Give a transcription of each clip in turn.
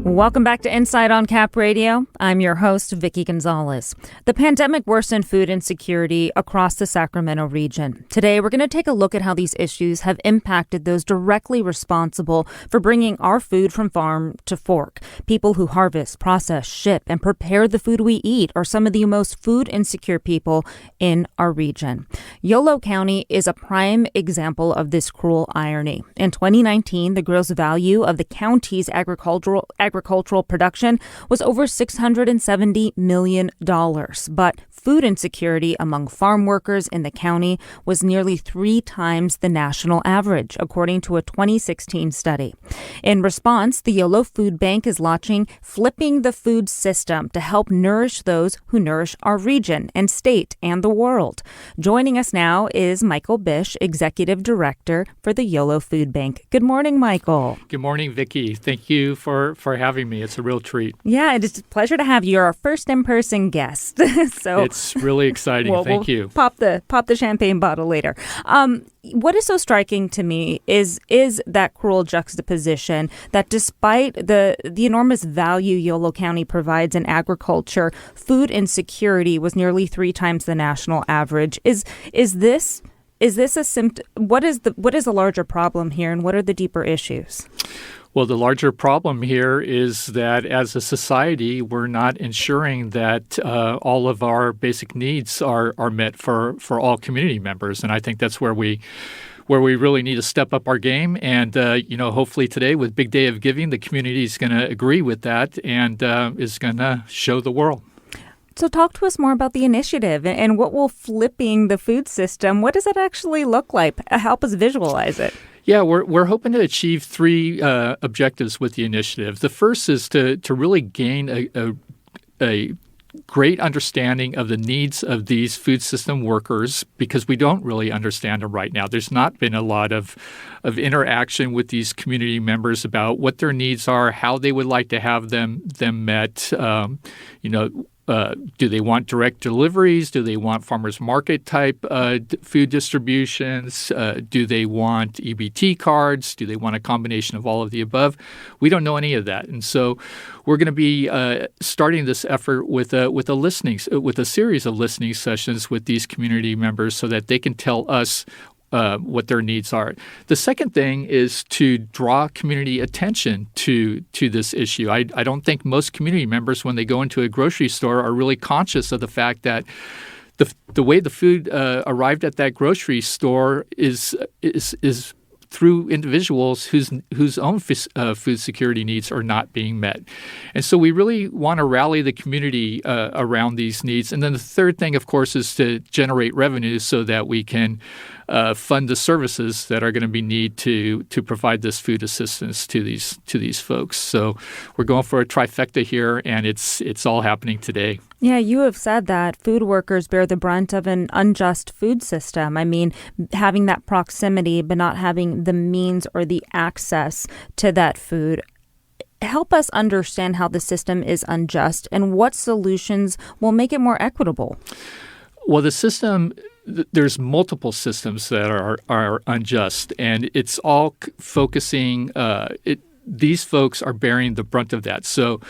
Welcome back to Insight on CapRadio. I'm your host, Vicki Gonzalez. The pandemic worsened food insecurity across the Sacramento region. Today, we're going to take a look at how these issues have impacted those directly responsible for bringing our food from farm to fork. People who harvest, process, ship, and prepare the food we eat are some of the most food insecure people in our region. Yolo County is a prime example of this cruel irony. In 2019, the gross value of the county's agricultural production was over $670 million. But food insecurity among farm workers in the county was nearly 3 times the national average, according to a 2016 study. In response, the Yolo Food Bank is launching Flipping the Food System to help nourish those who nourish our region and state and the world. Joining us now is Michael Bisch, Executive Director for the Yolo Food Bank. Good morning, Michael. Good morning, Vicki. Thank you for having me. It's a real treat. Yeah, it's a pleasure to have you. You're our first in-person guest. So it's really exciting. Thank you. Pop the champagne bottle later. What is so striking to me is that cruel juxtaposition that despite the enormous value Yolo County provides in agriculture, food insecurity was nearly 3 times the national average. Is this a symptom? What is the larger problem here, and what are the deeper issues? Well, the larger problem here is that as a society, we're not ensuring that all of our basic needs are met for all community members. And I think that's where we really need to step up our game. And, hopefully today with Big Day of Giving, the community is going to agree with that and is going to show the world. So talk to us more about the initiative and what will flipping the food system, what does it actually look like? Help us visualize it. Yeah, we're hoping to achieve 3 objectives with the initiative. The first is to really gain a great understanding of the needs of these food system workers because we don't really understand them right now. There's not been a lot of interaction with these community members about what their needs are, how they would like to have them met. Do they want direct deliveries? Do they want farmers market type food distributions? Do they want EBT cards? Do they want a combination of all of the above? We don't know any of that, and so we're going to be starting this effort with a series of listening sessions with these community members so that they can tell us what their needs are. The second thing is to draw community attention to this issue. I don't think most community members, when they go into a grocery store, are really conscious of the fact that the way the food arrived at that grocery store is through individuals whose own food security needs are not being met. And so we really want to rally the community around these needs. And then the third thing, of course, is to generate revenue so that we can fund the services that are going to be needed to provide this food assistance to these folks. So we're going for a trifecta here, and it's all happening today. Yeah, you have said that food workers bear the brunt of an unjust food system. I mean, having that proximity but not having the means or the access to that food. Help us understand how the system is unjust and what solutions will make it more equitable. Well, the system, there's multiple systems that are unjust, and it's all focusing these folks are bearing the brunt of that. So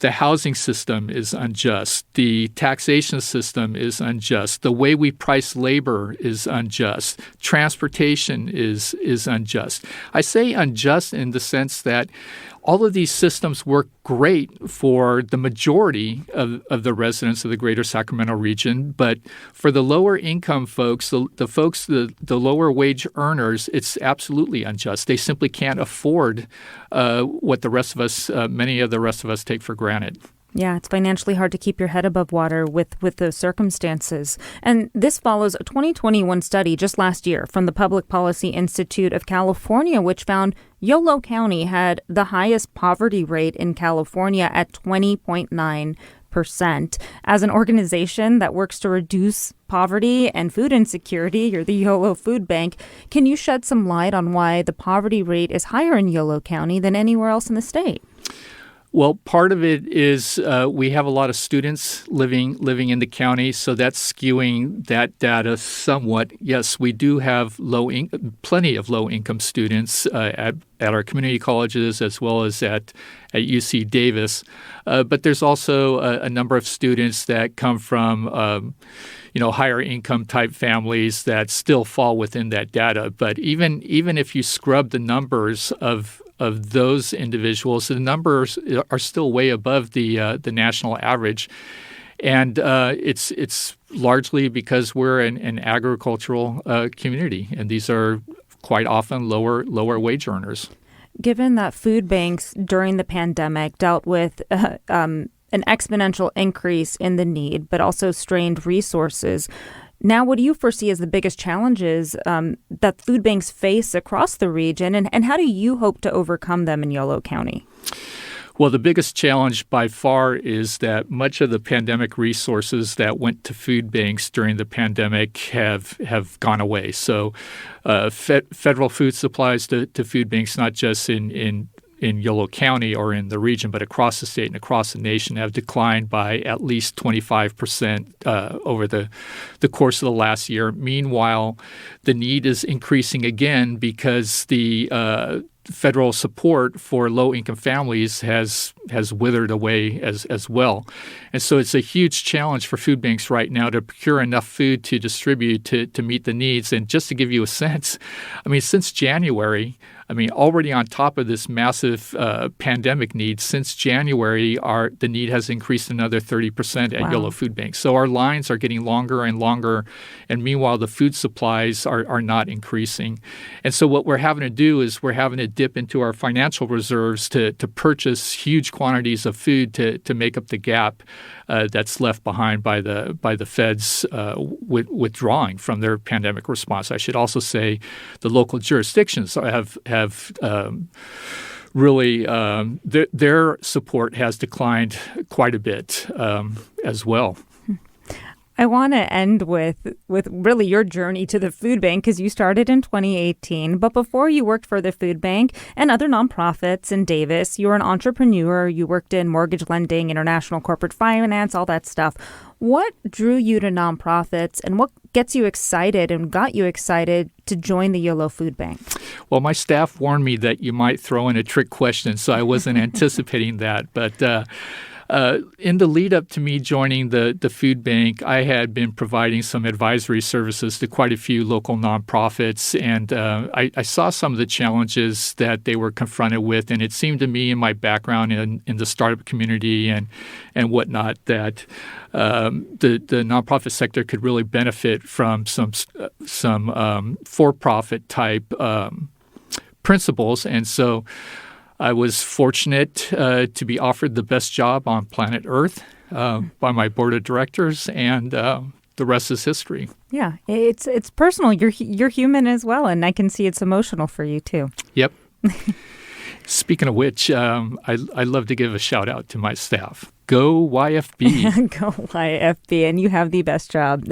the housing system is unjust. The taxation system is unjust. The way we price labor is unjust. Transportation is unjust. I say unjust in the sense that all of these systems work great for the majority of the residents of the greater Sacramento region, but for the lower income folks, the lower wage earners, it's absolutely unjust. They simply can't afford what the rest of us, many of the rest of us, take for granted. Yeah, it's financially hard to keep your head above water with those circumstances. And this follows a 2021 study just last year from the Public Policy Institute of California, which found Yolo County had the highest poverty rate in California at 20.9%. As an organization that works to reduce poverty and food insecurity, you're the Yolo Food Bank. Can you shed some light on why the poverty rate is higher in Yolo County than anywhere else in the state? Well, part of it is we have a lot of students living in the county, so that's skewing that data somewhat. Yes, we do have plenty of low-income students at our community colleges as well as at UC Davis, but there's also a number of students that come from higher income type families that still fall within that data. But even if you scrub the numbers of those individuals, the numbers are still way above the national average, and it's largely because we're an agricultural community, and these are quite often lower wage earners. Given that food banks during the pandemic dealt with an exponential increase in the need, but also strained resources, now what do you foresee as the biggest challenges that food banks face across the region, and how do you hope to overcome them in Yolo County? Well, the biggest challenge by far is that much of the pandemic resources that went to food banks during the pandemic have gone away. So federal food supplies to food banks, not just in Yolo County or in the region, but across the state and across the nation, have declined by at least 25% over the course of the last year. Meanwhile, the need is increasing again because the federal support for low-income families has withered away as well. And so it's a huge challenge for food banks right now to procure enough food to distribute to meet the needs. And just to give you a sense, since January, already on top of this massive pandemic need, since January, the need has increased another 30% at Yolo Food Bank. So our lines are getting longer and longer, and meanwhile, the food supplies are not increasing. And so what we're having to do is we're having to dip into our financial reserves to purchase huge quantities of food to make up the gap that's left behind by the feds withdrawing from their pandemic response. I should also say the local jurisdictions have really their support has declined quite a bit as well. I want to end with really your journey to the food bank, because you started in 2018. But before you worked for the food bank and other nonprofits in Davis, you were an entrepreneur. You worked in mortgage lending, international corporate finance, all that stuff. What drew you to nonprofits, and what gets you excited and got you excited to join the Yolo Food Bank? Well, my staff warned me that you might throw in a trick question, so I wasn't anticipating that. But in the lead up to me joining the food bank, I had been providing some advisory services to quite a few local nonprofits, and I saw some of the challenges that they were confronted with, and it seemed to me in my background in the startup community and whatnot that the nonprofit sector could really benefit from some for-profit type principles, and so I was fortunate to be offered the best job on planet Earth by my board of directors, and the rest is history. Yeah, it's personal. You're human as well, and I can see it's emotional for you too. Yep. Speaking of which, I love to give a shout out to my staff. Go YFB. Go YFB, and you have the best job.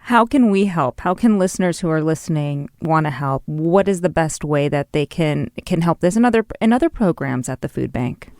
How can we help? How can listeners who are listening want to help? What is the best way that they can help this and other programs at the food bank?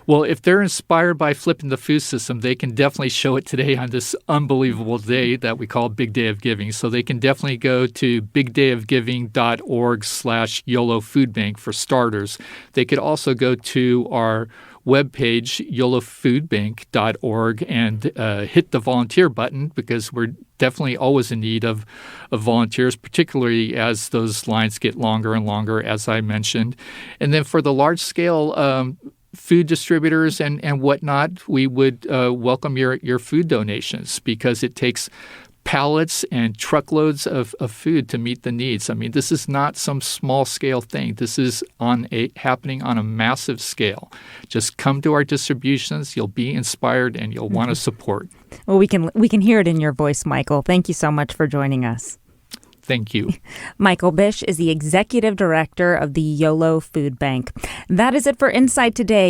Well, if they're inspired by flipping the food system, they can definitely show it today on this unbelievable day that we call Big Day of Giving. So they can definitely go to bigdayofgiving.org/YOLO Food Bank for starters. They could also go to our webpage, yolofoodbank.org, and hit the volunteer button, because we're definitely always in need of volunteers, particularly as those lines get longer and longer, as I mentioned. And then for the large-scale food distributors and whatnot, we would welcome your food donations, because it takes pallets and truckloads of food to meet the needs. This is not some small-scale thing. This is happening on a massive scale. Just come to our distributions. You'll be inspired, and you'll want to support. Well, we can hear it in your voice, Michael. Thank you so much for joining us. Thank you. Michael Bisch is the executive director of the Yolo Food Bank. That is it for Insight Today.